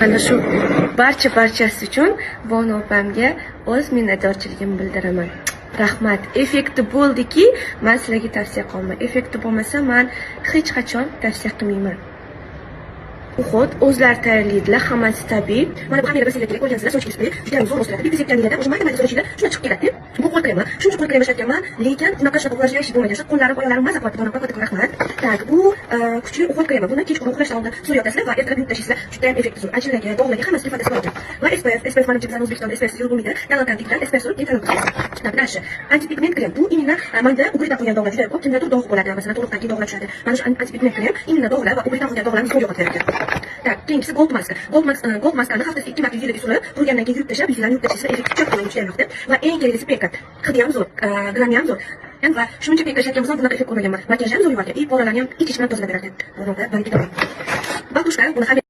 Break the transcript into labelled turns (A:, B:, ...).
A: Mana shu barchasi uchun Bonu opamga o'z minnatdorchiligimni bildiraman. Rahmat. Effekti bo'ldiki, men sizlarga tavsiya qilmayman. Effekti bo'lmasa, men hech qachon tavsiya qilmayman. Uxod, o'zlari tayyorlaydilar, hammasi tabiiy. Mana bu kamera sizlarga ko'rgansizlar, soch kesib, juda ham zo'r o'stiradi. Biz aytganligida, o'sha mayda sochida shuna chiqib keladi. Bu qo'l kremi. Shuncha qo'l kremi ishlatganman, lekin unaqa quvvatlashga ish bo'lmagan. Shu qo'llarim, oyoqlarim maza qilib, katta rahmat. Tak, bu kuchli uxod kremi. Buni kechqurun uxlashdan oldin suv yotasizlar va ertalab yuvib tashlaysizlar. Juda ham effekti zo'r. Ajinlarga, dog'larga hammasiga foydasi bor ekan. Va SPF mana bizning O'zbekistonda SPF yo'q bo'lmaydi. Kanal kontaktdan SPF surib yetarli bo'ladi. Dalash. Antipigment krem. Bu imенно manda ugridan qo'ygan dog'lar juda ko'p, kimdadir dog' bo'ladi, masalan, to'liqdagi dog'lar tushadi. Mana shu antipigment krem imенно dog'lar va ugridan qo'ygan dog'larni zo'r yo'qotadi. Tak, keyingisi Gold Mask. Gold Maskni haftasiga 2 marta yuzaga surib, qurigandan keyin yuvib tashlab, yuzlarni yuvib tashlashsa effekti cho'q bo'ladi, juda ham yoqdi. Va eng keraklisi Pekat. Hidi ham zo'r, grammi ham zo'r. Va shuncha Pekat ishlatgan bo'lsam, bunaqa effekt ko'rmaganman. Makiyaj ham zo'r yuvarkan, polalarni ham ikki bilan tozalab berarkan. Buni baraka toping. Batushka, buni